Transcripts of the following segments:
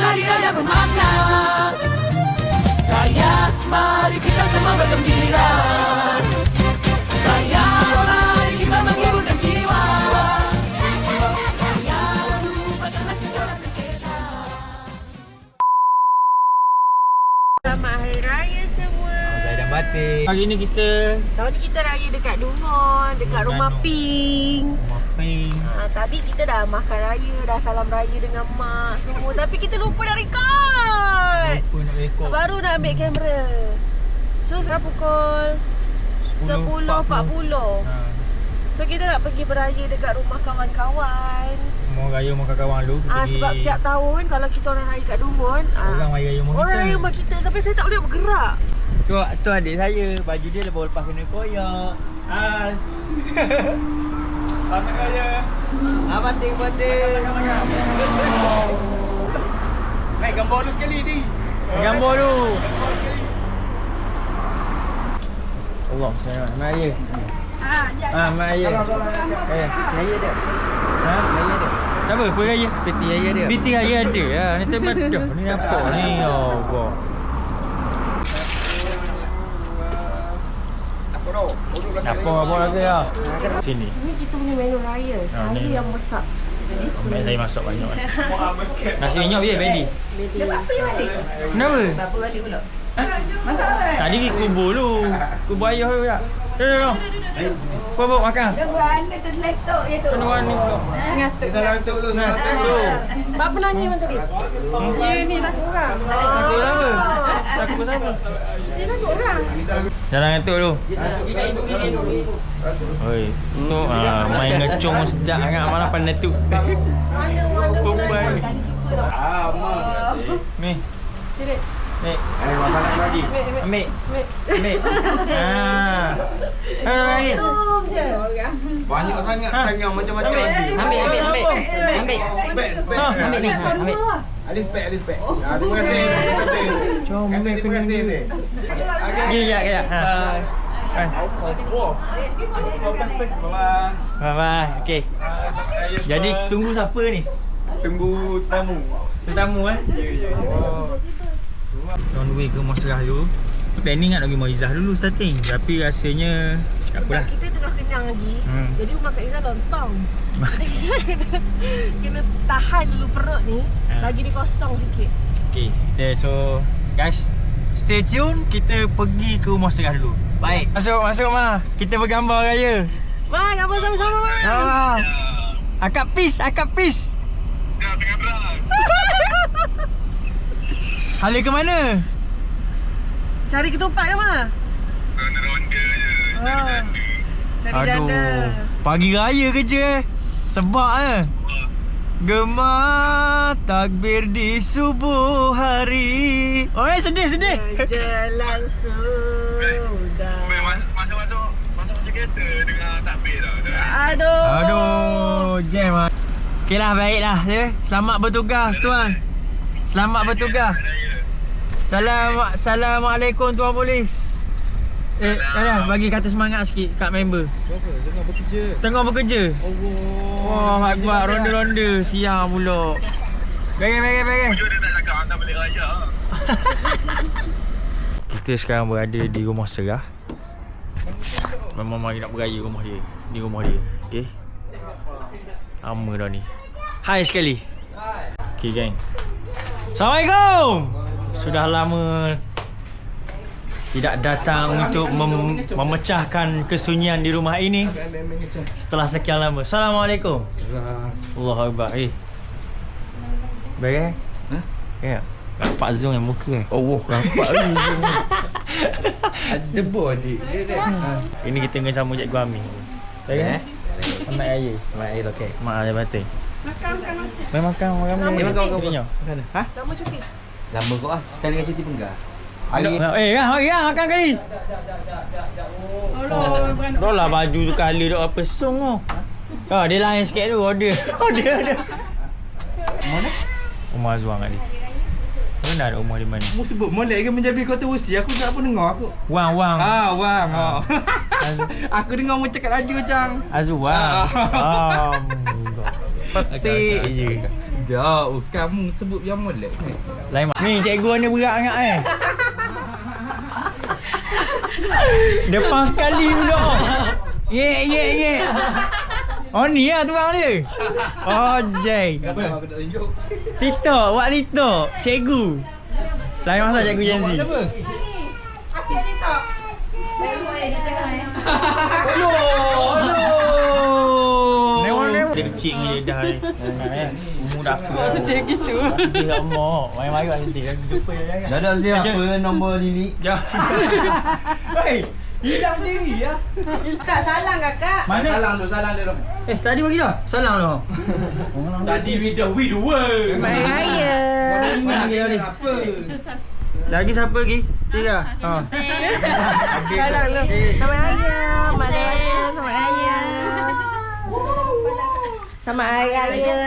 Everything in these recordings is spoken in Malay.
hari raya bermakna. Raya, mari kita semua bergembira. Raya, mari kita menghiburkan jiwa. Raya, lupakanlah segala sengketa. Selamat Hari Raya semua. Saya dah batik. Hari ni kita Tahun ni kita raya dekat Dungon, dekat rumah Dungon. Pink. Ping. Tadi kita dah makan raya, dah salam raya dengan mak semua. Tapi kita lupa nak record. Lupa nak rekod. Baru nak ambil kamera. So sekarang pukul 10.40. So kita nak pergi beraya dekat rumah kawan-kawan. Mau raya makan kawan dulu. Sebab tiap tahun kalau kita orang raya kat Dungon, orang raya rumah orang kita. raya rumah kita sampai saya tak boleh bergerak. Tu adik saya, baju dia lepas kena koyak. Hai. Selamat raya. Batik. Naik gambar lu sekali di. Gambar dulu. Allah, selamat raya. Mak raya. Raya dia. Ha? Raya dia. Siapa? Apa raya? Peti raya dia. Peti raya ada. Ha, ni tak dah. Ni apa ni? Allah. Apa lagi ya? Sini. Ini kita punya menu raya. Saya ni. yang masak. Jadi Saya masak banyak. Nasi minyak biar Bendy. Lepas tu yang balik. Kenapa? Bapa balik pula. Tadi pergi kubur dulu. Kubur ayah tu tak? Dah. Apa makan? Jangan terletak je tu. Tuan ni pula. Salam untuk lu, salam untuk lu. Bapa nanya mana tadi? Ya ni takut orang. Takut apa? Takut apa? Dia takut orang. Jalan ngantuk dulu. Oi, tu main ngecung sejak sangat malah pandai tu. Mana Perempuan ni. Mak. Ni. Tidak. Ni. Makan lagi. Ambil. Ambil. Lagi. Tum je. Banyak sangat tengah macam-macam. Ambil. Spek. Ambil ni. Ambil. Ada spek. Terima kasih. Jom, Terima kasih ni. Kejap. Bye. Okey. Jadi tunggu siapa ni? Tunggu tamu. Tetamu Oh. On the way ke Masrah dulu. Planning nak pergi Maizah dulu starting. Tapi rasanya tak apalah. Kita tengah kenyang lagi. Jadi rumah Kak Izzah lontong. Jadi kita kena tahan dulu perut ni. Bagi dia kosong sikit. Okay, so guys, stay tune. Kita pergi ke rumah Serah dulu. Baik. Masuk Ma. Kita bergambar raya. Ma, gambar sama-sama Ma. Akak peace. Tengah berat. Hala ke mana? Cari ketupat ke Ma? Ronda je. Cari janda. Pagi raya kerja sebab Gemar takbir di subuh hari. Sedih. Jalan sudah. Masuk kereta dengan takbir dah. Aduh. Jam ah. Okeylah, baiklah ya. Selamat bertugas tuan. Selamat bertugas. Assalamualaikum tuan polis. Dah bagi kata semangat sikit kat member. Tengah bekerja. Allah. Wah, akbar ronda-ronda siang pula. Baik. Tujuh dia tak cakap hantar balik raya. Kita sekarang berada di rumah Serah. Memang mari nak beraya rumah dia. Di rumah dia. Okey. Lama dah ni. Hai sekali. Okey geng. Assalamualaikum. Sudah lama tidak datang untuk memecahkan kesunyian di rumah ini. Setelah sekian lama. Assalamualaikum. Allahu Akbar. Baik. Ya. Nampak Zong yang muka Nampak ni. Ada bos adik. Ini kita dengan sama Cikgu Amin. Baik. Selamat raya. Mak air okey. Mak ada batin. Makan nasi. Mai makan orang Lama ni. cuti. Ha? Lama cuti. Lama kau sekali dengan cuti penggal. Mari makan kali. Dah lah baju tu colour duk apa song tu. Dia lain sikit tu order. Mana? Rumah Azwang tadi. Mana ada rumah di mana? Mu sebut molek ke menjadi kota usi. Aku tak apa dengar aku. Wang. Wang. Aku dengar mu cakap laju macam. Azwang. Petik je. Tidak, kamu sebut yang molek ni. Lain ni cikgu ni berat sangat Depan sekali pula. Ye. Oh ni lah tuang dia. Oh Jay. Apa aku tak tunjuk? TikTok, buat TikTok. Cikgu. Lain masa cikgu Gen Z. Siapa? Aku yang TikTok. Baru dia tengah Dia kecil dengan lidah ni. Umur dah aku. Sedih gitu. Sedih tak mau. Main-main lah sedih. Jumpa dia jangan. Dah siapa nombor Lili? Hei, hilang diri ya. Kak, salam kakak. Mana? Salam dia dong. Tadi bagi dah. Salam dah. Tadi we the world. Main raya. Apa? Lagi siapa lagi? Tiga. Ha. Salam lu. Selamat raya. Selamat raya. Selamat raya. Selamat hari raya.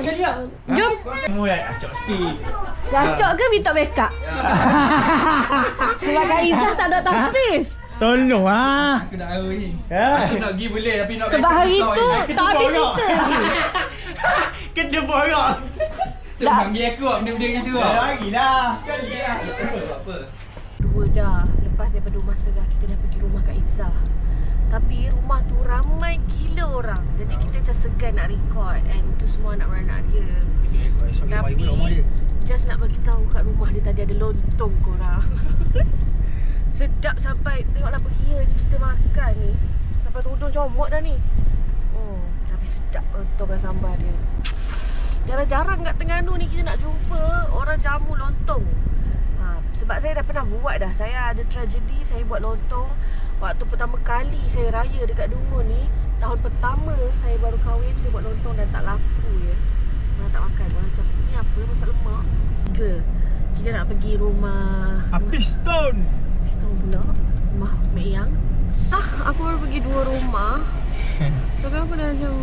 Selamat Jom. Kamu dah acok sikit. Gacok ke minta backup? Sebab Kak Izzah tak ada tapis. Tolong ah. Aku nak ni. Ha. Aku nak pergi boleh tapi nak Sebab hari tu tak habis cerita lagi. Kena borak. Tu panggil aku benda-benda gitu ah. Lagi lah. Sekali lah. Apa? Dua dah. Lepas daripada rumah Serah, kita dah pergi rumah Kak Izzah. Tapi rumah tu ramai gila orang. Jadi kita macam segan nak record. And tu semua anak-anak dia. Tapi just nak bagi tahu kat rumah dia tadi ada lontong korang. Sedap sampai tengoklah beria ni kita makan ni. Sampai tudung comot dah ni. Tapi sedap lontong dan sambal dia. Jarang-jarang kat Terengganu ni kita nak jumpa orang jamu lontong. Sebab saya dah pernah buat dah. Saya ada tragedi, saya buat lontong. Waktu pertama kali saya raya dekat Dungun ni, tahun pertama saya baru kahwin, saya buat lontong dan tak laku ya. Orang tak makan. Orang macam, ni apa? Masak lemak. Kita nak pergi rumah Piston pula. Rumah Mek Yang. Aku baru pergi 2 rumah. Tapi aku dah macam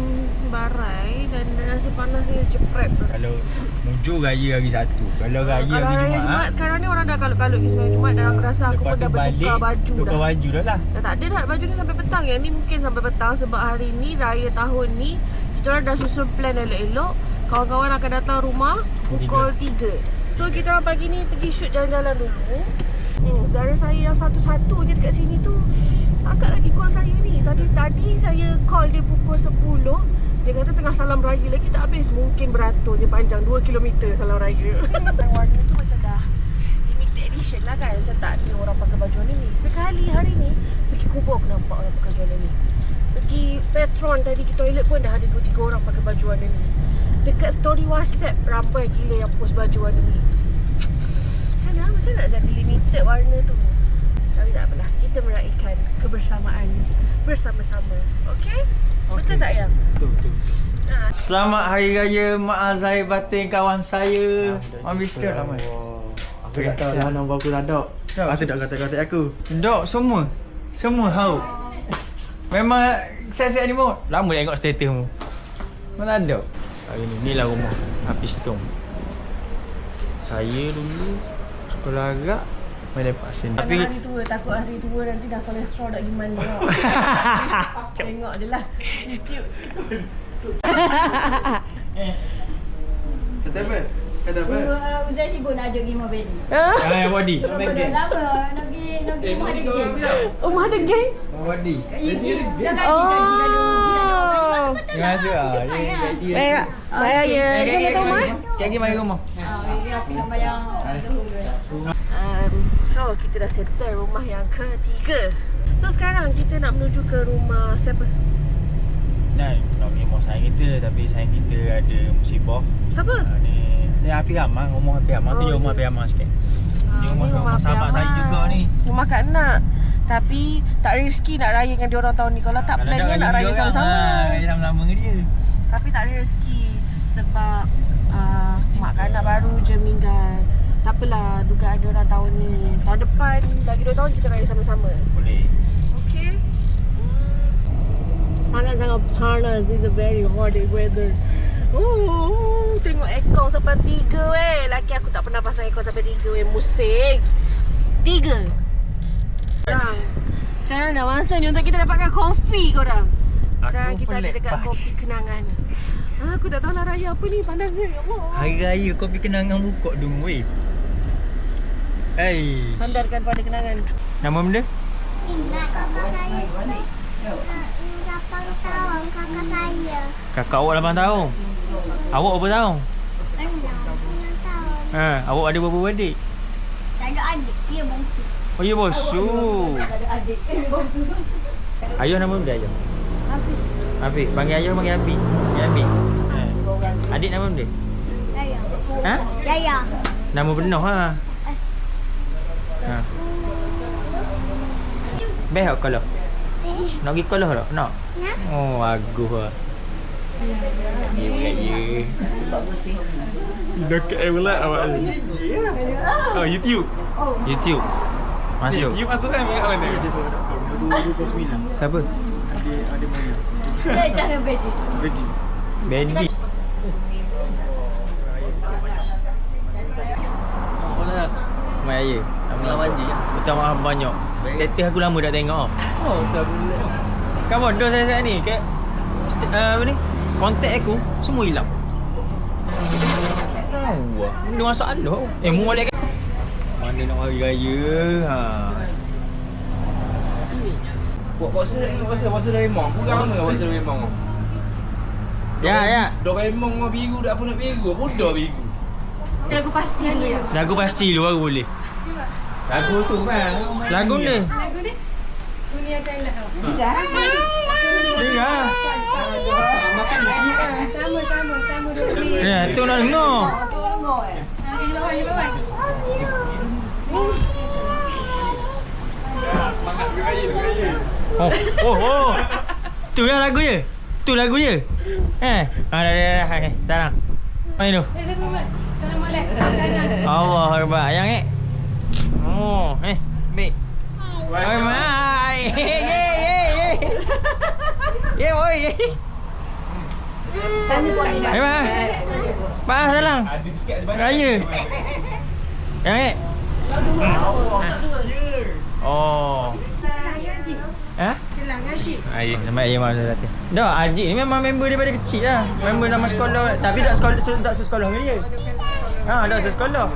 barai dan rasa panasnya ceprep. Kalau mujur raya hari satu. Kalau raya Kalau hari raya Jumaat sekarang ni orang dah kalut-kalut pergi sembahyang Jumaat dan aku rasa aku pun dah bertukar baju dah. Tukar baju dah lah. Dah tak ada dah baju ni sampai petang. Yang ni mungkin sampai petang sebab hari ni raya tahun ni kita orang dah susun plan elok-elok. Kawan-kawan akan datang rumah pukul 3. So kita orang pagi ni pergi shoot jalan-jalan dulu. Saudara saya yang satu-satunya dekat sini tu angkat lagi call saya ni. Tadi saya call dia pukul 10. Dia kata tengah salam raya lagi tak habis. Mungkin beraturnya panjang 2 km salam raya. Warna tu macam dah limited edition lah kan. Macam tak ada orang pakai baju warna ni. Sekali hari ni pergi kubur aku nampak orang pakai baju warna ni. Pergi Petron tadi ke toilet pun dah ada 2-3 orang pakai baju warna ni. Dekat story WhatsApp ramai gila yang post baju warna ni. Macam nak jadi limited warna tu. Tapi tak apalah, kita meraihkan kebersamaan bersama-sama. Okey? Betul tak Yang? Betul. Selamat Hari Raya Mak Azai Batin kawan saya. Habis tu lah Mat. Aku tak tahu lah nombor aku tak ada. Lepas tu dak kata-kata aku. Dok semua tahu. Memang saya ni mau. Lama dah tengok statusmu. Mana ada? Hari ni lah rumah Hafiz Tong. Saya dulu sekolah agak main lepak sini. Tapi hari tua, takut hari tua nanti dah kolesterol dah gimana. Tengok je lah YouTube. Kata apa? Uzai sibuk nak ajak pergi Mabeli. Body. Lama nak pergi rumah dia geng. Rumah ada geng? Body. Dah gaji kalau Terima kasih ah. Baik. Raya. Jom datang rumah. Kaki mari rumah. aku nak bayang. So kita dah settle rumah yang ketiga. So sekarang kita nak menuju ke rumah siapa? Nak pergi rumah sayang kita, tapi sayang kita ada musibah. Siapa? Ni Api Rahman, rumah Api Rahman tu je rumah Api Rahman sikit. Ni rumah sahabat saya juga ni. Rumah Kak Nak. Tapi tak rezeki nak raya dengan dia orang tahun ni. Kalau tak plannya nak raya sama-sama. Raya sama-sama dengan dia. Tapi tak ada rezeki sebab mak Kak Nak baru je meninggal. Tak apalah, dugaan dia orang tahun ni. Tahun depan, lagi 2 tahun kita raya sama-sama. Boleh. Okay. Sangat-sangat panas. It's a very hot weather. Tengok aircon sampai 3 weh. Laki aku tak pernah pasang aircon sampai 3 weh. Musik 3. Sekarang dah masa ni untuk kita dapatkan kopi korang. Sekarang kita ada dekat kopi kenangan. Aku tak tahu lah raya apa ni. Pandangnya ya Allah. Hari raya kau pergi kenangan buka dulu weh. Hai. Sandarkan pada kenangan. Nama benda? Ingat kakak saya 8 tahun kakak saya. Kakak awak 8 tahun. Awak berapa tahun? 6 tahun. Awak ada berapa adik? Tak ada adik, dia bongsu. Oh ya bosu. Ayah nama benda ayah? Habis Afiq. Panggil ayah panggil Abi. Panggil Abi. Adik nama benda? Yaya. Ha? Yaya. Nama benar ha. Ha. Best tak kalau? Nak pergi kalau tak? Nak? Nak. Oh, bagus lah. Ya. Sebab bersih. Dekat pula awak ni. Oh, YouTube. YouTube. Masuk. You masuk kan kat mana? Dia tu doktor 29. Siapa? Ada mana? Jangan bedi. Bagi. Bendy. Mana? Mai Ayah. Lawan je. Minta maaf banyak. Status aku lama tak tengok. Oh, tak boleh. Come on, dah saya ni. Apa ni? Kontak aku semua hilang. Tahu ah. Benda masalah. Mu balik kan? Mana nak hari raya? Ha. Buat puasa Doraemon. Kurang ke puasa Doraemon? Ya. Doraemon mau biru tak apa nak biru. Bodoh biru. Lagu pasti ni. Lagu pasti lu baru boleh. Lagu tu kan. Lagu ni. Dunia kan lah. Dengar. Sama dulu ni. Ya, tu nak dengar. Di bawah. Oh. Tu yang lagu dia. Tu lagu dia. Dah. Dah. Main tu. Assalamualaikum. Allah Akbar. Yang Oh, baik. Oi, mai. Ye, oi. Hai, mai. Pak salam. Raya. Yang Oh. Ha? Ayah, nama ayah masa tadi. Dah, Ajik ni memang member daripada kecil lah. Member sama sekolah. Tapi tak sekolah dengan dia. Dah sekolah.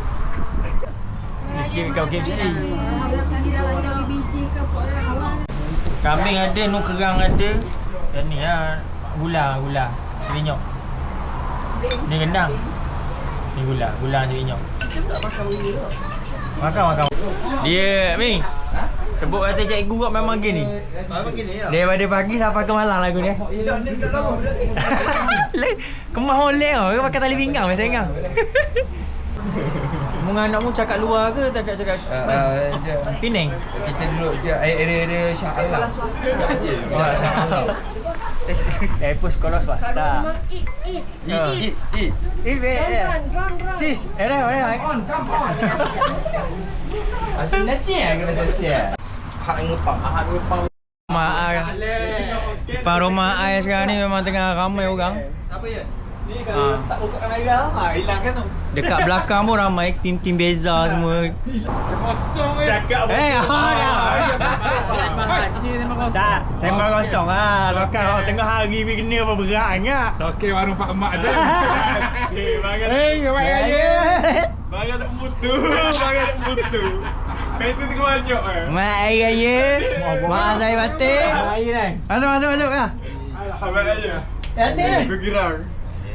Kau KFC. Kambing ada, nu kerang ada. Dan ni lah, gula. Serinyok. Ni rendang. Ni gula serinyok. Makan. Dia, Ming. Sebut kata cikgu kau memang gini. Memang gini ya. Daripada pagi sampai ke malam lagu ni. Kemah oleh kau pakai tali pinggang biasa engang. Mung anakmu cakap luar ke cakap Penang? Kita duduk je area Shah Alam. Shah Alam. Pus sekolah swasta. Eat. Sis, On. Nanti kena test. Hak ngepam. Mak Depan rumah ai sekarang ni memang tengah ramai orang. Apa ya? Ni kalau tak pokokkan air hilangkan tu. Dekat belakang pun ramai tim-tim beza semua. Kosong cakap Tak, sembang kosong lah. Bukan tengah hari pergi kena apa berat sangat. Okey, warung Pak Mak dah. Baik aja. Barang tak mutu. Kait tu tengah banyak Mak air raya. Mak saya batin. Masuk lah. Khabar aja. Batin ni. Aku girang.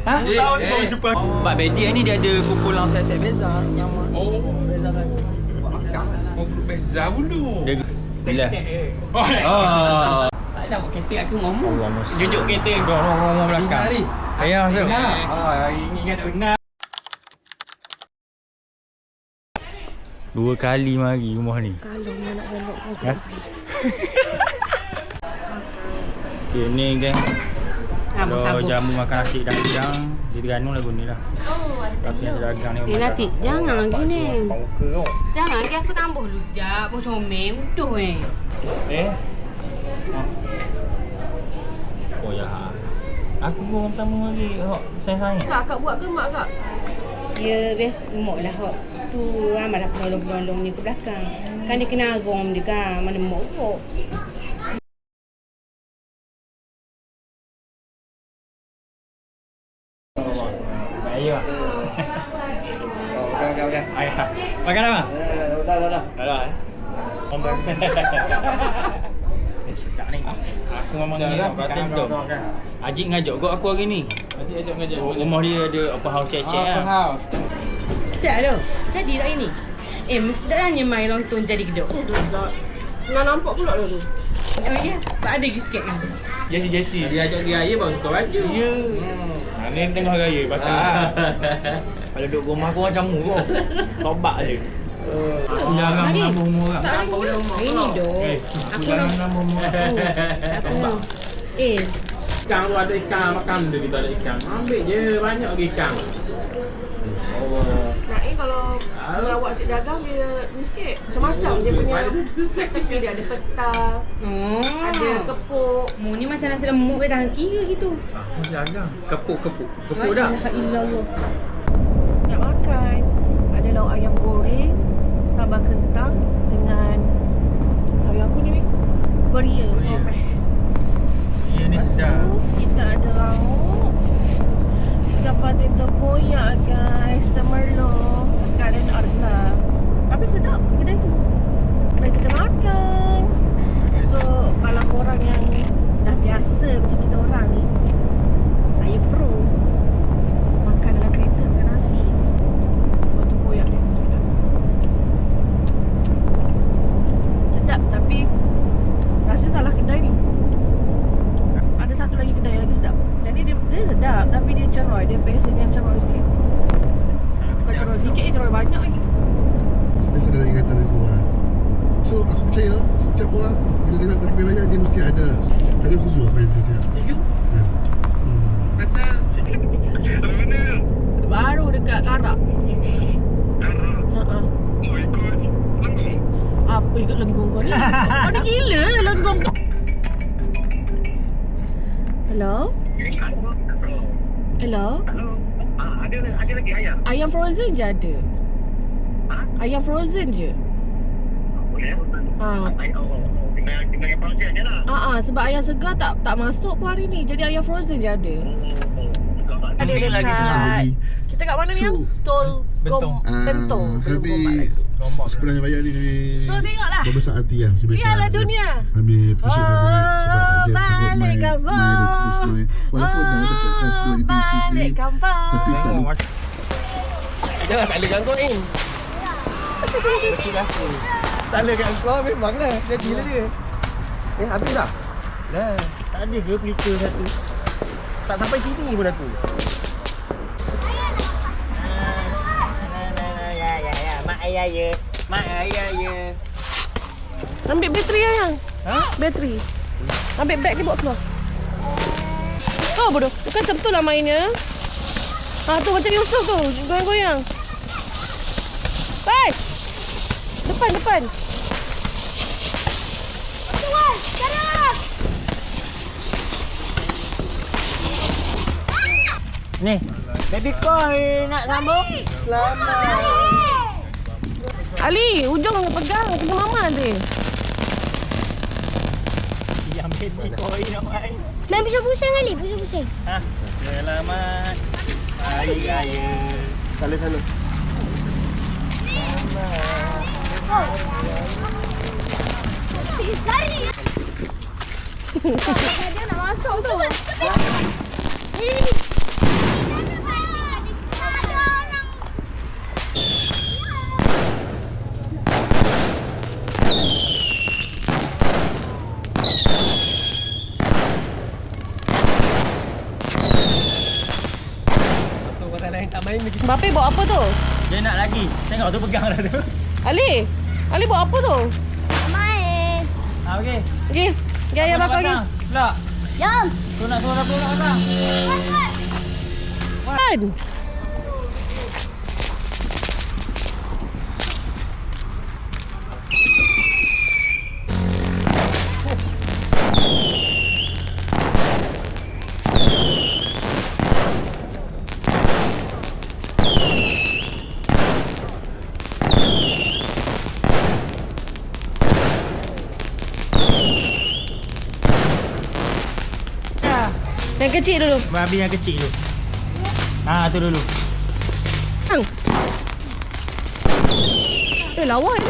Ha? Tahun ni baru jumpa. Pak Bedi ni dia ada kumpulan set-set beza. Oh, Beza kan. oh beza dulu. Dia bila? Oh. Tak ada buat kereta aku ngomong. Allah Musa. Duduk kereta. Ngomong belakang. Ayah masuk. Ingat benar. 2 kali mari rumah ni. Kalau nak belok kau. Ha? Okay, ni geng. Kalau jamu makan nasi dagang, dia Terengganu lagu ni lah. Tapi nasi dagang ni Eh Natik, jangan gini. Bau ke kau? Jangan, ke aku tambah dulu sekejap. Pun comel, utuh Oh ya. Aku pun orang pertama lagi. Sayang-sayang. Tak, akak buat ke mak akak? Ya, biasa mok lah hok. Tu ramai dah penolong-penolong ni ke belakang. Kan dia kena arom dia kan. Mana mok. Okey. Ayah. Makan apa? Dah. Dah. Nombor. Sedap ni. Aku memang ni kata dom. Ajik ngajak kau aku hari ni. Ajak ngajak. Rumah dia ada apa house cek-cek lah. Sedap tu. Jadi tak ini? Dah hanya main lontong jadi kedok. Nak nampak pula tu. Oh ya, ada lagi sikit kan? Jesse. Dia ajak dia raya baru suka baju. Ya. Ni tengah raya patah. Kalau duduk rumah kau macam mu kau. Tobat je. Jangan menambah umur orang. Tak ada boleh Ini dok. Aku jangan menambah umur orang. Ikan tu ada ikan makan dia kita ada ikan. Ambil je banyak lagi ikan. Nak kalau awak asyik dagang dia ni sikit. Macam-macam dia punya set tepi dia ada petang, ada kepuk. Mu ni macam nasi lemuk dah kira gitu. Aku jaga. Kepuk dah. Alhamdulillah. Nak makan, ada lauk ayam goreng, sambal kentang dengan sayur apa ni? Beria. Ya ni Lepas sedap. tu kita ada lauk ikan patin tempoyak guys, temerloh, karen arla. Tapi sedap kedai tu. Mari kita makan. So kalau korang yang dah biasa macam kita orang ni, saya pro makan dalam kereta makan nasi. Buat tempoyak dia sedap. Sedap tapi rasa salah kedai ni. Ada satu lagi kedai yang lagi sedap. Jadi dia sedap tapi dia ceroy. Dia pesen yang ceroy sikit. Bukan ceroy sikit, ceroy banyak lagi. Saya sedar ingatan aku lah. So aku percaya setiap orang bila dia nak pergi raya dia mesti ada. Tak setuju apa yang saya cakap. Setuju? Ya. Pasal Baru dekat Karak. Apa ikut lenggong kau ni? Kau ni gila lenggong kau. Hello? Hello? Ada lagi ayam. Ayam frozen je ada. Ayam frozen je. Boleh? Ha. Kena yang proses je lah. Sebab ayam segar tak masuk pun hari ni. Jadi ayam frozen je ada. Ada Sekali lagi senang lagi. Kita kat mana ni So, yang? Tol Bentong. Bentong. Kami sebenarnya raya ni kami So tengoklah. berbesar hati lah. Macam biasa. Biarlah dunia. Kami appreciate sangat sebab tak je sanggup balik main kampung. terus main. Walaupun dah ada podcast go di bisnes ni. Balik kampung. Tapi tak lupa. Jangan tak ada ganggu ni. Kecil aku. Tak ada ganggu memang lah. Jadilah dia. Habis dah? Dah. Tak ada ke pelita satu? Tak sampai sini pun aku. Ya. Mak ayah ya. Ambil bateri ayang. Bateri. Ambil beg dia bawa keluar. Oh bodoh. Bukan macam tu lah mainnya. Tu macam Yusuf tu. Goyang-goyang. Bye. Depan. Ni. Baby koi nak sambung? Ali, ujung pegang. Kena mama dia. Yang baby koi nak main. Main pusing-pusing kali, pusing-pusing. Selamat Hari Raya. Sana. Lari. Dia nak masuk tu. Orang lain tak main lagi. Bape bawa apa tu? Dia nak lagi. Tengok tu pegang dah tu. Ali bawa apa tu? Main. Okey. Pergi. Pergi ayam makan lagi. Pula. Jom. Tu nak suruh dapur nak pasang. Kan? Yang kecil dulu. Babi yang kecil dulu. Tu dulu. Bang. Lawa ni.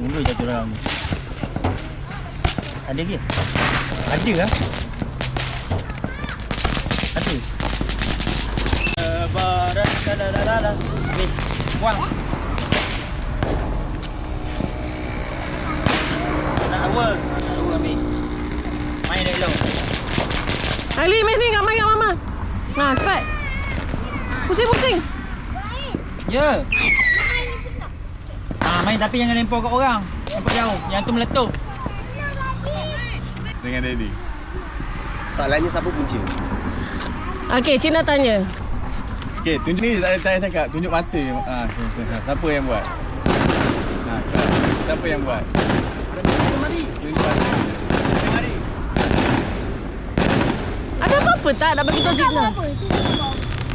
Mula jatuh dalam ni. Ada ke? Ada lah. Ada. Barat dadadadada. Weh, buang. Nak apa? Ambil. Main dah elok. Ali, main ni kat main kat mama. Nah, cepat. Pusing-pusing. Ya. Main tapi jangan lempar kat orang. Lempar jauh. Yang tu meletup. Dengan Daddy. Soalannya siapa punca? Okey, Cina tanya. Okey, tunjuk ni tak payah cakap. Tunjuk mata. Siapa yang buat? Siapa yang buat? Tunjuk mata. Ada apa-apa tak nak bagi tahu Cina?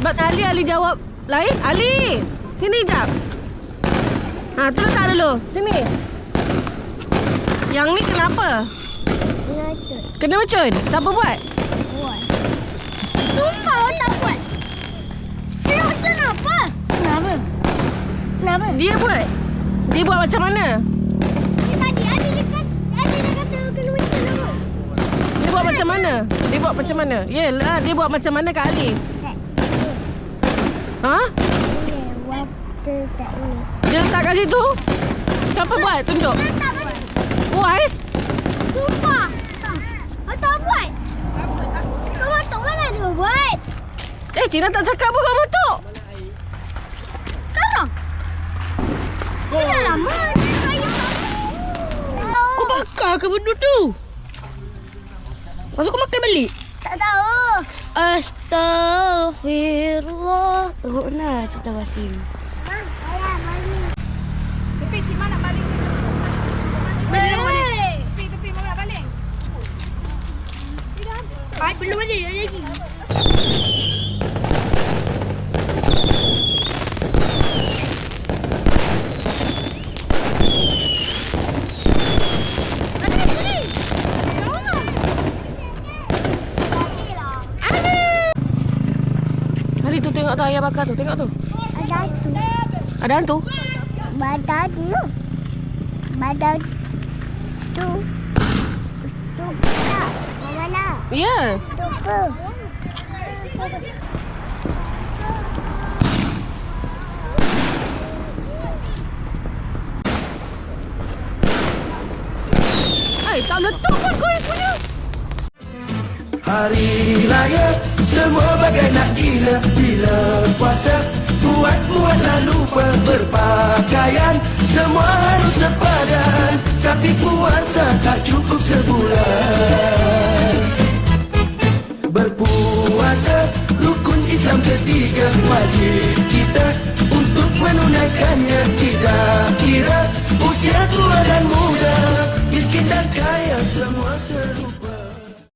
Sebab Ali jawab lain. Ali, sini jap. Tu letak dulu. Sini. Yang ni kenapa? Kena ucun. Siapa buat? Sumpah awak tak buat. Kena ucun apa? Kenapa? Dia buat. Dia buat macam mana? Tadi ada dekat kena ucun apa? Dia buat macam mana? Yelah, dia buat macam mana Kak Ali? Ha? Waktu tak ni. Dia letak kat situ? Siapa buat? Tunjuk. Oh, Ais? Sumpah. Awak tak buat. Kau matuk mana dia buat? Cina tak cakap pun kau matuk. Sekarang. Dah lama dia saya. Kau bakar ke benda tu? Masuk kau makan balik? Tak tahu. Astaghfirullah. Teruk nak cerita Wasim. Belum ada lagi. Ali tu tengok tu ayah bakar tu. Tengok tu. Ada hantu. Ada hantu? Badan tu. Badan tu. Tu tak. Mana? Ya. Tu apa? Hai, tak meletup pun kau yang punya. Hari raya semua bagai nak gila. Bila puasa buat-buatlah lupa berpakaian. Semua harus sepadan, tapi puasa tak cukup sebulan. Berpuasa rukun Islam ketiga, wajib kita untuk menunaikannya. Tidak kira usia tua dan muda, miskin dan kaya semua serupa.